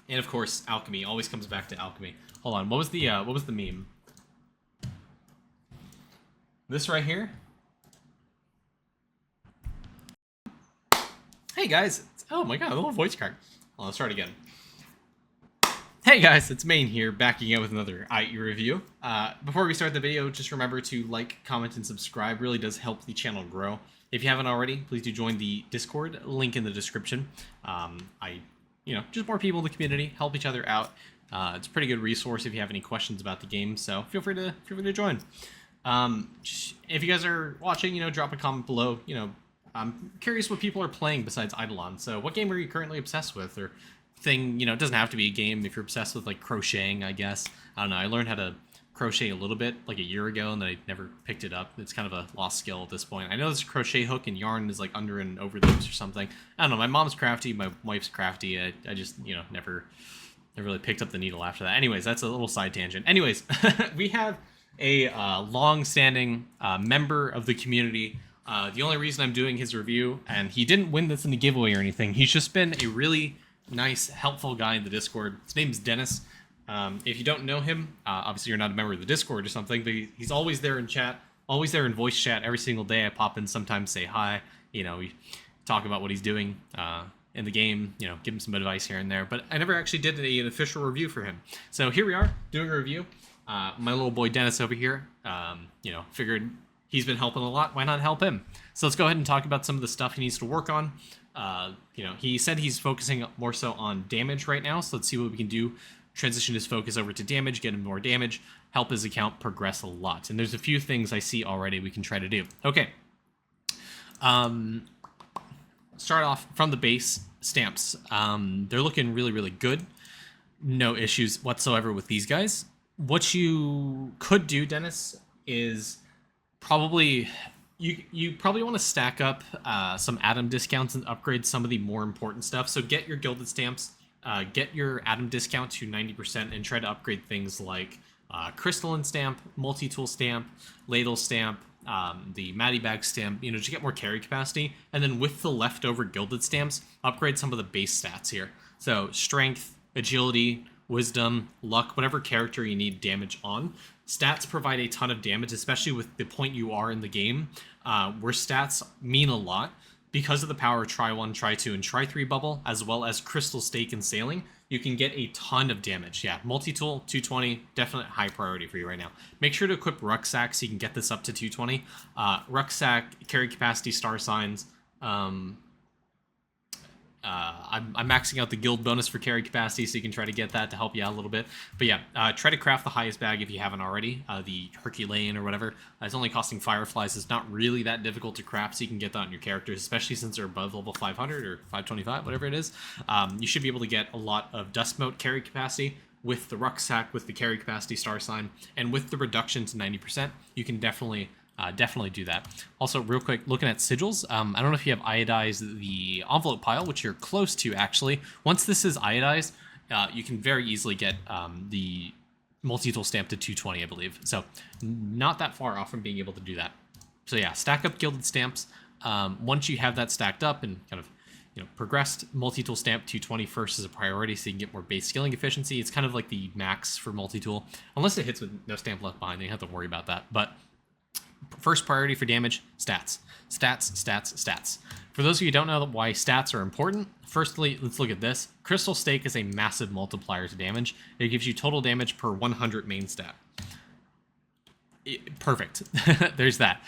And of course, Alchemy always comes back to Alchemy. Hold on, what was the meme? This right here. Hey guys, oh my god, a little voice crack. Well, let's start again. Hey guys, it's Main here, backing out with another IE review. Before we start the video, just remember to like, comment, and subscribe. Really does help the channel grow. If you haven't already, please do join the Discord, link in the description. Just more people in the community, help each other out. It's a pretty good resource if you have any questions about the game, so feel free to join. If you guys are watching, drop a comment below. I'm curious what people are playing besides Idleon. So what game are you currently obsessed with, or thing, it doesn't have to be a game. If you're obsessed with like crocheting, I guess. I don't know. I learned how to crochet a little bit like a year ago, and then I never picked it up. It's kind of a lost skill at this point. I know there's a crochet hook and yarn is like under and over those or something. I don't know. My mom's crafty, my wife's crafty. I just never really picked up the needle after that. Anyways, that's a little side tangent. Anyways, we have a long-standing member of the community. The only reason I'm doing his review, and he didn't win this in the giveaway or anything, he's just been a really nice, helpful guy in the Discord. His name's Dennis. If you don't know him, obviously you're not a member of the Discord or something, but he's always there in chat, always there in voice chat every single day. I pop in sometimes, say hi, we talk about what he's doing in the game, give him some advice here and there, but I never actually did an official review for him. So here we are, doing a review. My little boy Dennis over here, figured he's been helping a lot, why not help him? So let's go ahead and talk about some of the stuff he needs to work on. He said he's focusing more so on damage right now, so let's see what we can do. Transition his focus over to damage, get him more damage, help his account progress a lot. And there's a few things I see already we can try to do. Okay. Start off from the base, stamps. They're looking really, really good. No issues whatsoever with these guys. What you could do, Dennis, is probably... You probably want to stack up some Atom discounts and upgrade some of the more important stuff. So get your Gilded Stamps, get your Atom discount to 90%, and try to upgrade things like Crystalline Stamp, Multi-Tool Stamp, Ladle Stamp, the Matty Bag Stamp, to get more carry capacity. And then with the leftover Gilded Stamps, upgrade some of the base stats here. So Strength, Agility, Wisdom, Luck, whatever character you need damage on. Stats provide a ton of damage, especially with the point you are in the game, where stats mean a lot. Because of the power of Try 1, Try 2, and Try 3 bubble, as well as Crystal Stake and Sailing, you can get a ton of damage. Yeah, Multi-Tool, 220, definite high priority for you right now. Make sure to equip Rucksack so you can get this up to 220. Rucksack, Carry Capacity, Star Signs. I'm maxing out the guild bonus for carry capacity, so you can try to get that to help you out a little bit. But yeah, try to craft the highest bag if you haven't already, the Herculean or whatever. It's only costing Fireflies. It's not really that difficult to craft, so you can get that on your characters, especially since they're above level 500 or 525, whatever it is. You should be able to get a lot of Dust Mote carry capacity with the Rucksack, with the carry capacity Star Sign, and with the reduction to 90%, you can definitely do that. Also, real quick, looking at sigils, I don't know if you have iodized the envelope pile, which you're close to, actually. Once this is iodized, you can very easily get the multi-tool stamp to 220, I believe. So, not that far off from being able to do that. So yeah, stack up Gilded Stamps. Once you have that stacked up and kind of progressed, multi-tool stamp 220 first is a priority, so you can get more base skilling efficiency. It's kind of like the max for multi-tool. Unless it hits with no stamp left behind, then you have to worry about that. But first priority for damage, stats. Stats, stats, stats. For those of you who don't know why stats are important, firstly, let's look at this. Crystal Stake is a massive multiplier to damage. It gives you total damage per 100 main stat. Perfect. There's that.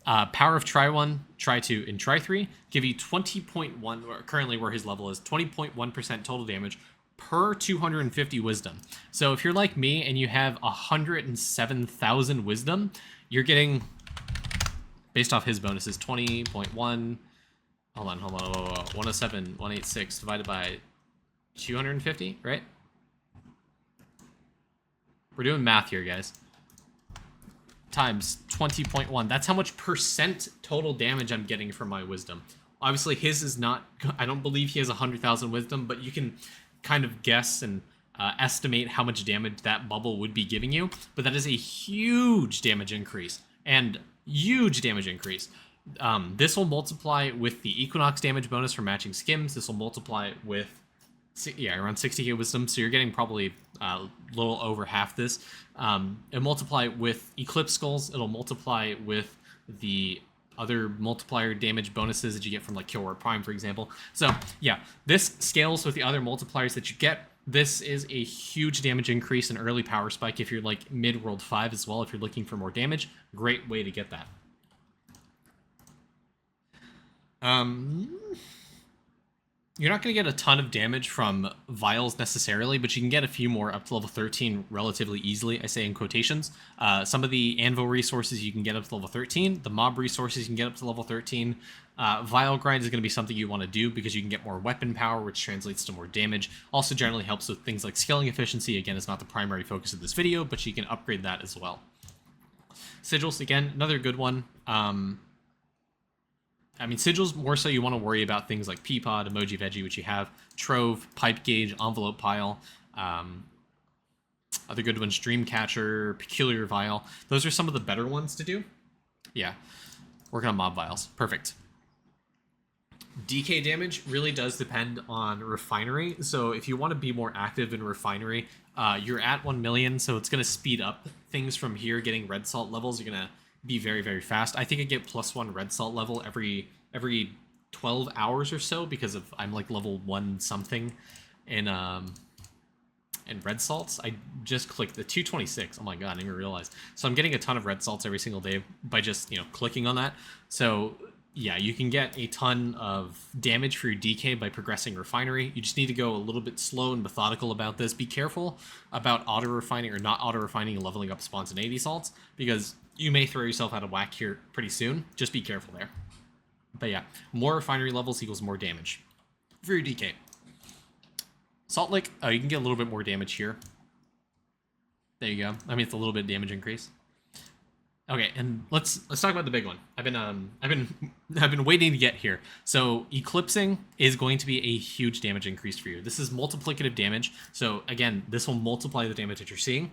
Power of Try 1, Try 2, and Try 3 give you 20.1, or currently where his level is, 20.1% total damage per 250 wisdom. So if you're like me and you have 107,000 wisdom, you're getting, based off his bonuses, 20.1, hold on, 107, 186 divided by 250, right? We're doing math here, guys. Times 20.1. That's how much percent total damage I'm getting from my wisdom. Obviously, his is not, I don't believe he has 100,000 wisdom, but you can kind of guess and estimate how much damage that bubble would be giving you. But that is a huge damage increase, and huge damage increase. This will multiply with the Equinox damage bonus for matching skims. This will multiply with Yeah, around 60k wisdom, so you're getting probably a little over half this. It'll multiply with Eclipse skulls. It'll multiply with the other multiplier damage bonuses that you get from like Kill Ward Prime, for example. So yeah, this scales with the other multipliers that you get. This is a huge damage increase and early power spike if you're like mid World 5 as well. If you're looking for more damage, great way to get that. You're not going to get a ton of damage from vials necessarily, but you can get a few more up to level 13 relatively easily, I say in quotations. Some of the anvil resources you can get up to level 13. The mob resources you can get up to level 13. Vial grind is going to be something you want to do because you can get more weapon power, which translates to more damage. Also generally helps with things like scaling efficiency. Again, it's not the primary focus of this video, but you can upgrade that as well. Sigils, again, another good one. I mean, sigils, more so you want to worry about things like Peapod, Emoji Veggie, which you have, Trove, Pipe Gauge, Envelope Pile, other good ones, Dreamcatcher, Peculiar Vial. Those are some of the better ones to do. Yeah, working on mob vials. Perfect. DK damage really does depend on Refinery, so if you want to be more active in Refinery, you're at 1 million, so it's going to speed up things from here. Getting red salt levels, you're going to be very, very fast. I think I get +1 red salt level every 12 hours or so because of I'm like level 1 something in red salts. I just clicked the 226. Oh my god, I didn't even realize. So I'm getting a ton of red salts every single day by just, clicking on that. So yeah, you can get a ton of damage for your DK by progressing Refinery. You just need to go a little bit slow and methodical about this. Be careful about auto-refining or not auto-refining and leveling up spontaneity salts, because you may throw yourself out of whack here pretty soon. Just be careful there. But yeah, more Refinery levels equals more damage for your DK. Salt Lick, you can get a little bit more damage here. There you go. I mean, it's a little bit damage increase. Okay, and let's talk about the big one. I've been waiting to get here. So eclipsing is going to be a huge damage increase for you. This is multiplicative damage. So again, this will multiply the damage that you're seeing.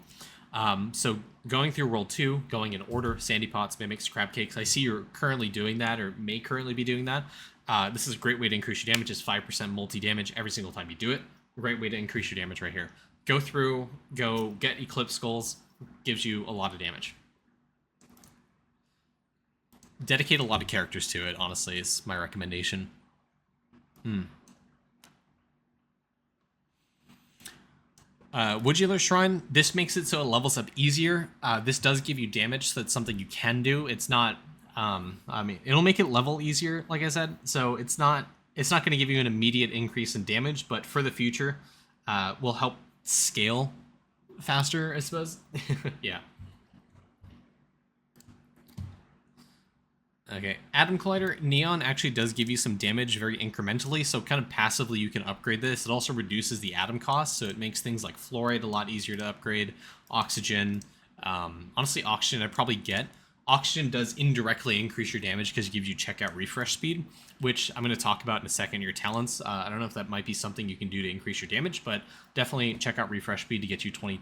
So going through World 2, going in order, Sandy Pots, Mimics, Crab Cakes. I see you're currently doing that or may currently be doing that. This is a great way to increase your damage. It's 5% multi-damage every single time you do it. Great way to increase your damage right here. Go through, go get Eclipse Skulls. Gives you a lot of damage. Dedicate a lot of characters to it, honestly, is my recommendation. Woodula Shrine, this makes it so it levels up easier. This does give you damage, so that's something you can do. It's not, I mean, it'll make it level easier, like I said, so it's not going to give you an immediate increase in damage, but for the future, will help scale faster, I suppose. Yeah. Okay, Atom Collider, Neon actually does give you some damage very incrementally, so kind of passively you can upgrade this. It also reduces the atom cost, so it makes things like Fluoride a lot easier to upgrade. Oxygen, honestly Oxygen I'd probably get. Oxygen does indirectly increase your damage because it gives you checkout refresh speed, which I'm going to talk about in a second, your talents. I don't know if that might be something you can do to increase your damage, but definitely checkout refresh speed to get you 20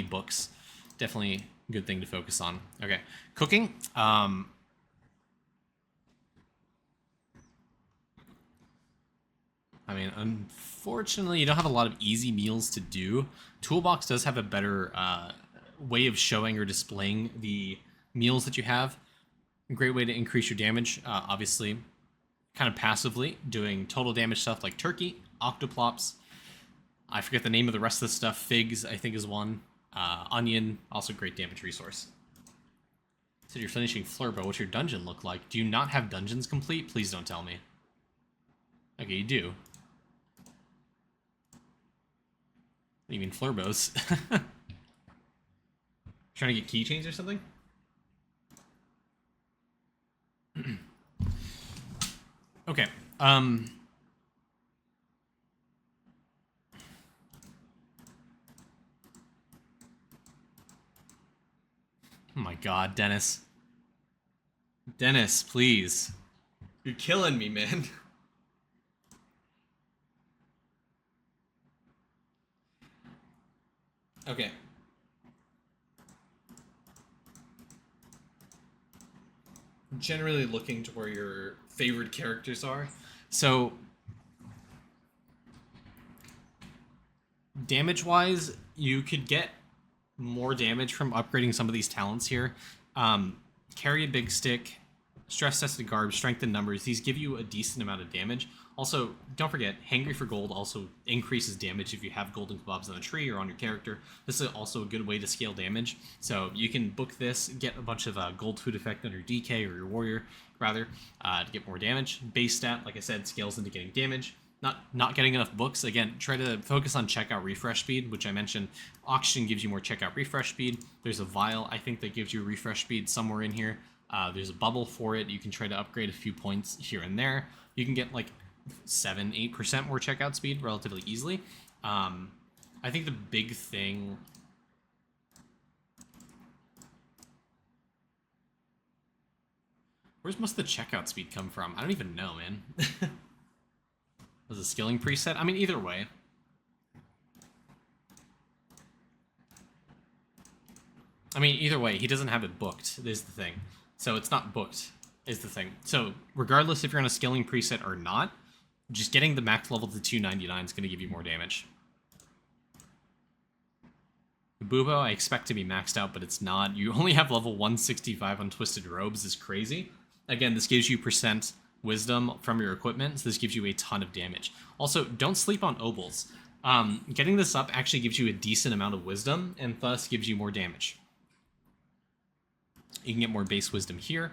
books. Definitely a good thing to focus on. Okay, cooking. I mean, unfortunately, you don't have a lot of easy meals to do. Toolbox does have a better way of showing or displaying the meals that you have. A great way to increase your damage, obviously, kind of passively, doing total damage stuff like turkey, octoplops. I forget the name of the rest of the stuff. Figs, I think, is one. Onion, also great damage resource. So you're finishing Flurbo. What's your dungeon look like? Do you not have dungeons complete? Please don't tell me. Okay, you do. You mean Flurbos? Trying to get keychains or something? Okay. Oh my god, Dennis. Dennis, please. You're killing me, man. Okay. Generally looking to where your favorite characters are. So Damage-wise, you could get more damage from upgrading some of these talents here. Carry a big stick, stress-tested garb, strength in numbers. These give you a decent amount of damage. Also, don't forget, Hangry for Gold also increases damage if you have golden kebabs on a tree or on your character. This is also a good way to scale damage. So you can book this, get a bunch of gold food effect on your DK or your warrior, rather, to get more damage. Base stat, like I said, scales into getting damage. Not getting enough books. Again, try to focus on checkout refresh speed, which I mentioned. Oxygen gives you more checkout refresh speed. There's a vial, I think, that gives you refresh speed somewhere in here. There's a bubble for it. You can try to upgrade a few points here and there. You can get like 7-8% more checkout speed relatively easily. I think the big thing... Where's most of the checkout speed come from? I don't even know, man. Was a skilling preset? I mean, either way. He doesn't have it booked, is the thing. So it's not booked, is the thing. So regardless if you're on a skilling preset or not, just getting the max level to 299 is going to give you more damage. Bubo, I expect to be maxed out, but it's not. You only have level 165 on Twisted Robes is crazy. Again, this gives you percent wisdom from your equipment, so this gives you a ton of damage. Also, don't sleep on obols. Getting this up actually gives you a decent amount of wisdom, and thus gives you more damage. You can get more base wisdom here.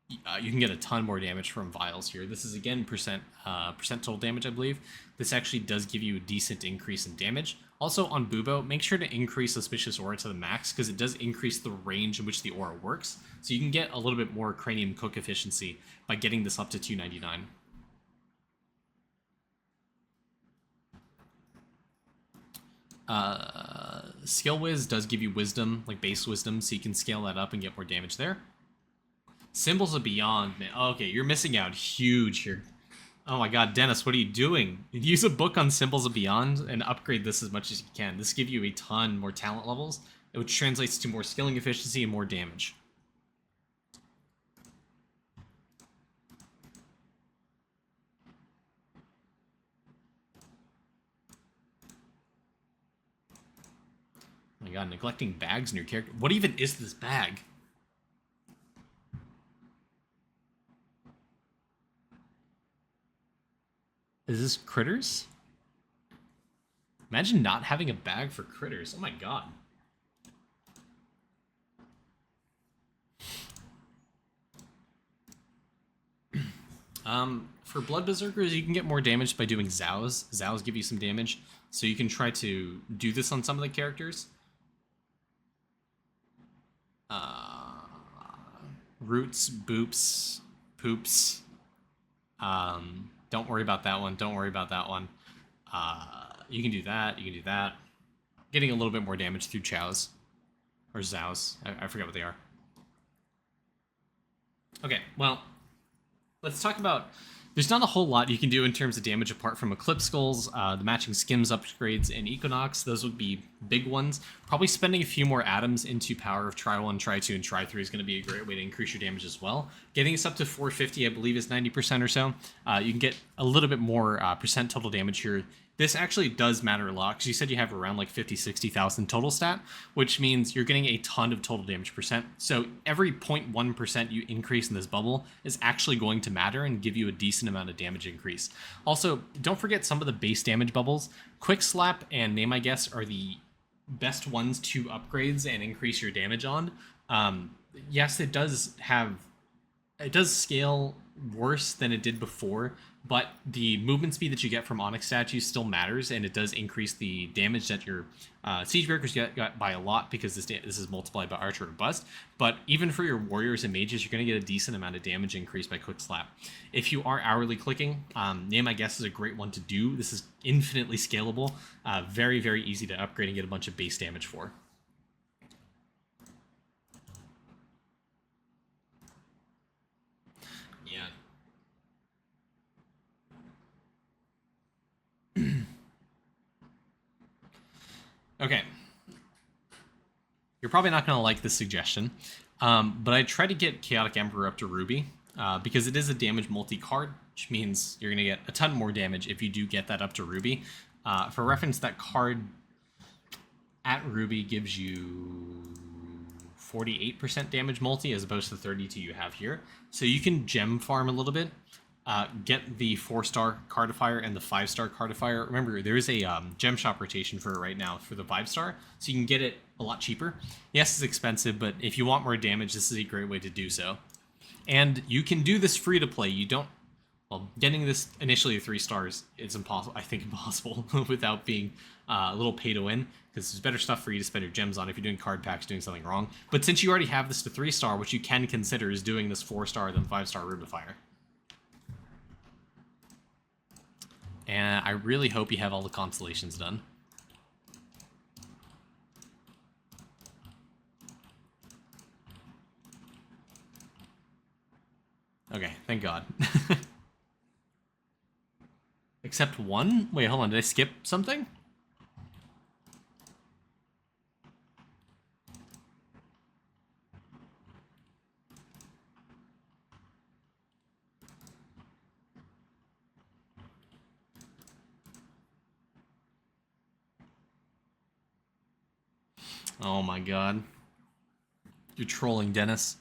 You can get a ton more damage from vials here. This is, again, percent total damage, I believe. This actually does give you a decent increase in damage. Also, on Bubo, make sure to increase Suspicious Aura to the max, because it does increase the range in which the aura works. So you can get a little bit more Cranium Cook efficiency by getting this up to 299. Skill Wiz does give you wisdom, like base wisdom, so you can scale that up and get more damage there. Symbols of Beyond, man. Oh, okay, you're missing out huge here. Oh my god, Dennis, what are you doing? Use a book on Symbols of Beyond and upgrade this as much as you can. This gives you a ton more talent levels, which translates to more skilling efficiency and more damage. Oh my god, neglecting bags in your character. What even is this bag? Is this critters? Imagine not having a bag for critters. Oh my god. For Blood Berserkers, you can get more damage by doing Zows. Zows give you some damage, so you can try to do this on some of the characters. Roots, Boops, Poops. Don't worry about that one. Don't worry about that one. You can do that. You can do that. Getting a little bit more damage through Chows. Or Zows. I forget what they are. Okay, well, let's talk about... There's not a whole lot you can do in terms of damage apart from Eclipse Skulls, the matching Skims upgrades in Equinox. Those would be big ones. Probably spending a few more atoms into Power of Try 1, Try 2, and Try 3 is going to be a great way to increase your damage as well. Getting us up to 450, I believe, is 90% or so. You can get a little bit more percent total damage here. This actually does matter a lot, because you said you have around like 50-60,000 total stat, which means you're getting a ton of total damage percent. So every 0.1% you increase in this bubble is actually going to matter and give you a decent amount of damage increase. Also, don't forget some of the base damage bubbles. Quick Slap and Name I Guess are the best ones to upgrades and increase your damage on. Yes, it does scale worse than it did before, but the movement speed that you get from Onyx statues still matters, and it does increase the damage that your siege breakers get by a lot, because this is multiplied by Archer or Bust. But even for your warriors and mages, you're going to get a decent amount of damage increase by Quick Slap. If you are hourly clicking, Name I Guess is a great one to do. This is infinitely scalable, very, very easy to upgrade and get a bunch of base damage for. Okay. You're probably not going to like this suggestion, but I try to get Chaotic Emperor up to Ruby, because it is a damage multi-card, which means you're going to get a ton more damage if you do get that up to Ruby. For reference, that card at Ruby gives you 48% damage multi as opposed to 32 you have here. So you can gem farm a little bit, get the 4-star Cardifier and the 5-star Cardifier. Remember, there is a gem shop rotation for it right now for the 5-star, so you can get it a lot cheaper. Yes, it's expensive, but if you want more damage, this is a great way to do so. And you can do this free to play. You don't... Well, getting this initially 3 stars is impossible. I think impossible without being a little pay to win, because there's better stuff for you to spend your gems on if you're doing card packs, doing something wrong. But since you already have this to 3-star, what you can consider is doing this 4-star then 5-star Rubifier. And I really hope you have all the constellations done. Okay, thank God. Except one? Wait, hold on, did I skip something? Oh my God. You're trolling, Dennis.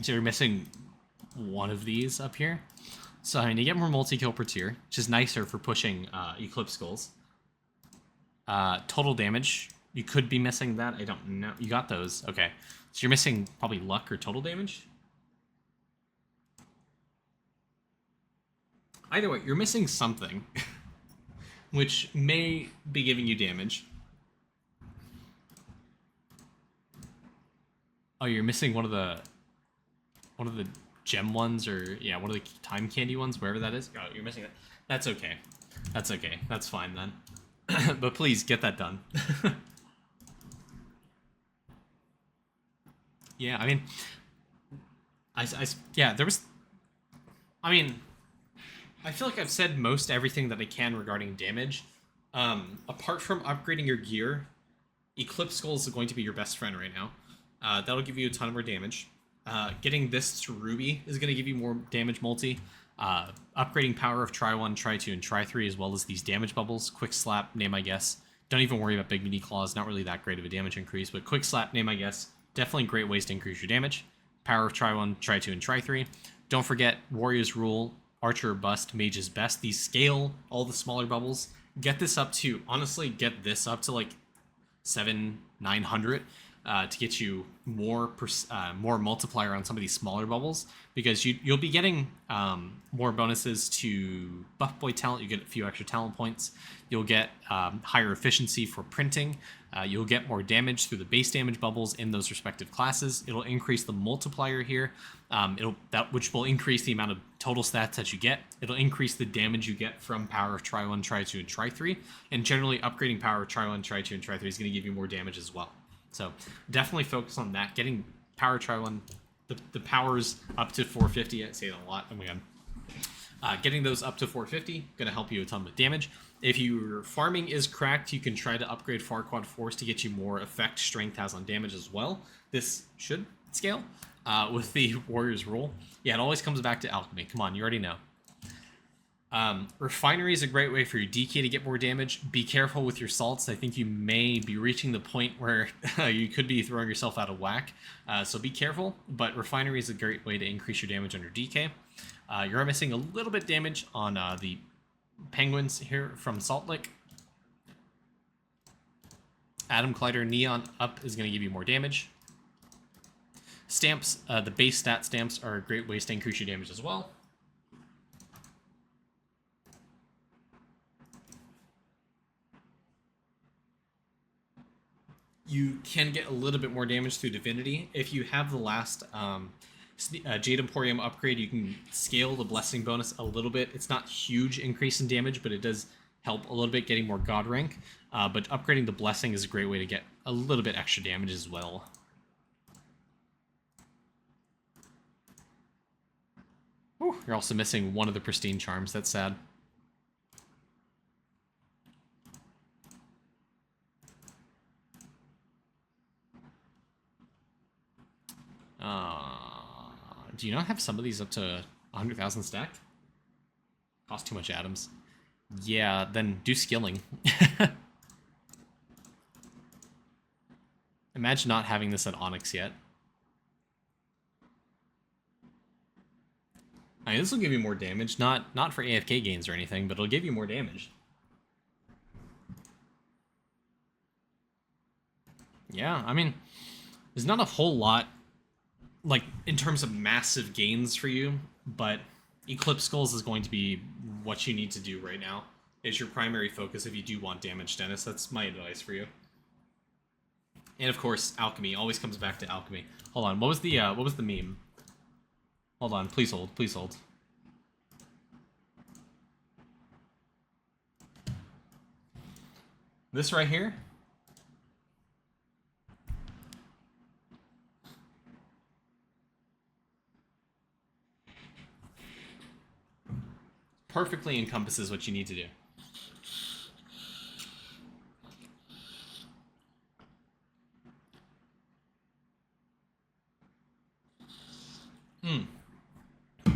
So you're missing one of these up here. So I mean, you get more multi-kill per tier, which is nicer for pushing Eclipse Skulls. Total damage, you could be missing that. I don't know. You got those. Okay. So you're missing probably luck or total damage? Either way, you're missing something, which may be giving you damage. Oh, you're missing one of the gem ones, or yeah, one of the time candy ones, wherever that is. Oh, you're missing it. That's okay. That's okay. That's fine then. But please get that done. Yeah, I mean, yeah, there was. I mean, I feel like I've said most everything that I can regarding damage. Apart from upgrading your gear, Eclipse Skull is going to be your best friend right now. That'll give you a ton more damage. Getting this to Ruby is going to give you more damage multi. Upgrading power of Try 1, Try 2, and Try 3, as well as these damage bubbles. Quick Slap, Name I Guess. Don't even worry about Big Meaty Claws, not really that great of a damage increase, but Quick Slap, Name I Guess, definitely great ways to increase your damage. Power of Try 1, Try 2, and Try 3. Don't forget Warrior's Rule, Archer or Bust, Mage's Best. These scale all the smaller bubbles. Get this up to, honestly, get this up to like 900 to get you more multiplier on some of these smaller bubbles, because you'll be getting more bonuses to Buff Boy talent. You get a few extra talent points. You'll get higher efficiency for printing. You'll get more damage through the base damage bubbles in those respective classes. It'll increase the multiplier here, which will increase the amount of total stats that you get. It'll increase the damage you get from power of Try 1, Try 2, and Try 3. And generally, upgrading power of Try 1, Try 2, and Try 3 is going to give you more damage as well. So definitely focus on that. Getting power Try 1, the powers up to 450. I say that a lot. Oh my God. Getting those up to 450 going to help you a ton with damage. If your farming is cracked, you can try to upgrade Farquad Force to get you more effect Strength has on damage as well. This should scale with the Warrior's Rule. Yeah, it always comes back to Alchemy. Come on, you already know. Refinery is a great way for your DK to get more damage. Be careful with your salts. I think you may be reaching the point where you could be throwing yourself out of whack. So be careful, but Refinery is a great way to increase your damage on your DK. You're missing a little bit damage on the Penguins here from Salt Lick. Atom Collider Neon up is going to give you more damage. Stamps, the base stat stamps are a great ways to increase your damage as well. You can get a little bit more damage through Divinity. If you have the last Jade Emporium upgrade, you can scale the Blessing bonus a little bit. It's not huge increase in damage, but it does help a little bit getting more God rank. But upgrading the Blessing is a great way to get a little bit extra damage as well. Whew, you're also missing one of the Pristine Charms. That's sad. Do you not have some of these up to 100,000 stacked? Cost too much atoms. Yeah, then do skilling. Imagine not having this at Onyx yet. I mean, this will give you more damage. Not for AFK gains or anything, but it'll give you more damage. Yeah, I mean, there's not a whole lot, like, in terms of massive gains for you, but Eclipse Skulls is going to be what you need to do right now. It's your primary focus if you do want damage, Dennis. That's my advice for you. And of course, Alchemy. Always comes back to Alchemy. Hold on, what was the meme? Hold on, please hold, please hold. This right here? Perfectly encompasses what you need to do.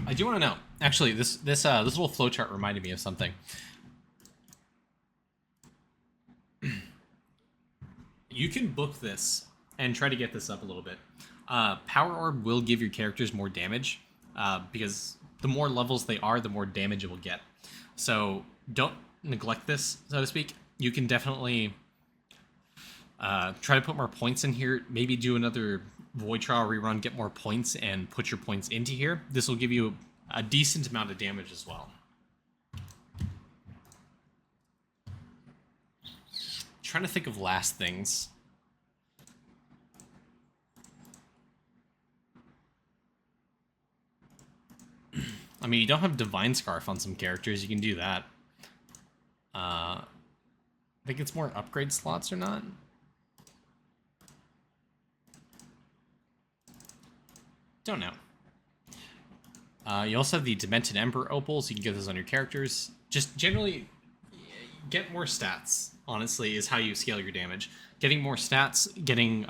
I do want to know. Actually, this little flowchart reminded me of something. You can book this and try to get this up a little bit. Power Orb will give your characters more damage because the more levels they are, the more damage it will get. So don't neglect this, so to speak. You can definitely try to put more points in here. Maybe do another Void Trial rerun, get more points, and put your points into here. This will give you a decent amount of damage as well. Trying to think of last things. I mean, you don't have Divine Scarf on some characters. You can do that. I think it's more upgrade slots or not. Don't know. You also have the Demented Emperor Opals. You can get those on your characters. Just generally get more stats, honestly, is how you scale your damage. Getting more stats, getting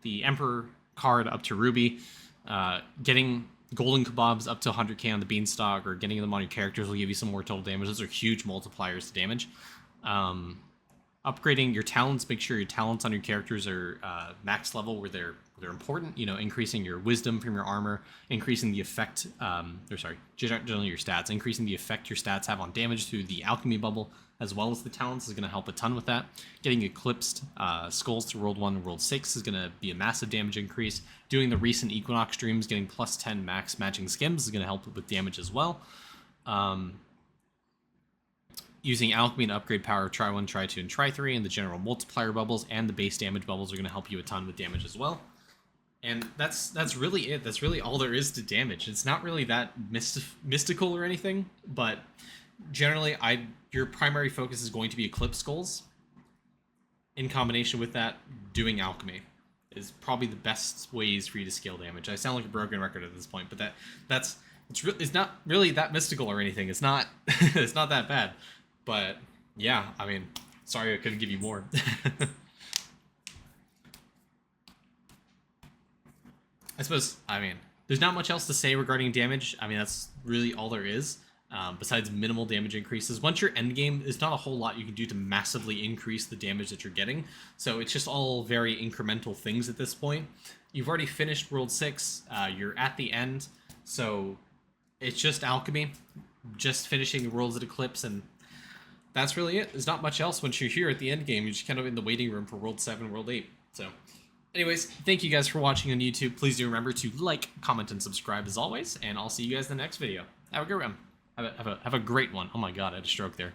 the Emperor card up to Ruby, getting Golden Kebabs up to 100k on the Beanstalk, or getting them on your characters will give you some more total damage. Those are huge multipliers to damage. Upgrading your talents, make sure your talents on your characters are max level where they're important. You know, increasing your wisdom from your armor, increasing the effect, generally your stats, increasing the effect your stats have on damage through the Alchemy bubble, as well as the talents is going to help a ton with that. Getting Eclipsed Skulls to World 1 and World 6 is going to be a massive damage increase. Doing the recent Equinox streams, getting plus 10 max matching skims is going to help with damage as well. Using Alchemy to upgrade power, try 1, try 2, and try 3, and the general multiplier bubbles and the base damage bubbles are going to help you a ton with damage as well. And that's really it. That's really all there is to damage. It's not really that mystical or anything, but generally, your primary focus is going to be Eclipse Skulls. In combination with that, doing Alchemy is probably the best ways for you to scale damage. I sound like a broken record at this point, but it's not really that mystical or anything. It's not it's not that bad. But yeah, I mean, sorry I couldn't give you more. I suppose, I mean, there's not much else to say regarding damage. I mean, that's really all there is, besides minimal damage increases. Once your endgame, there's not a whole lot you can do to massively increase the damage that you're getting. So it's just all very incremental things at this point. You've already finished World 6. You're at the end. So it's just Alchemy, just finishing the Worlds at Eclipse, and that's really it. There's not much else once you're here at the end game. You're just kind of in the waiting room for World 7, World 8. So anyways, thank you guys for watching on YouTube. Please do remember to like, comment, and subscribe as always, and I'll see you guys in the next video. Have a great one. Have a great one. Oh my god, I had a stroke there.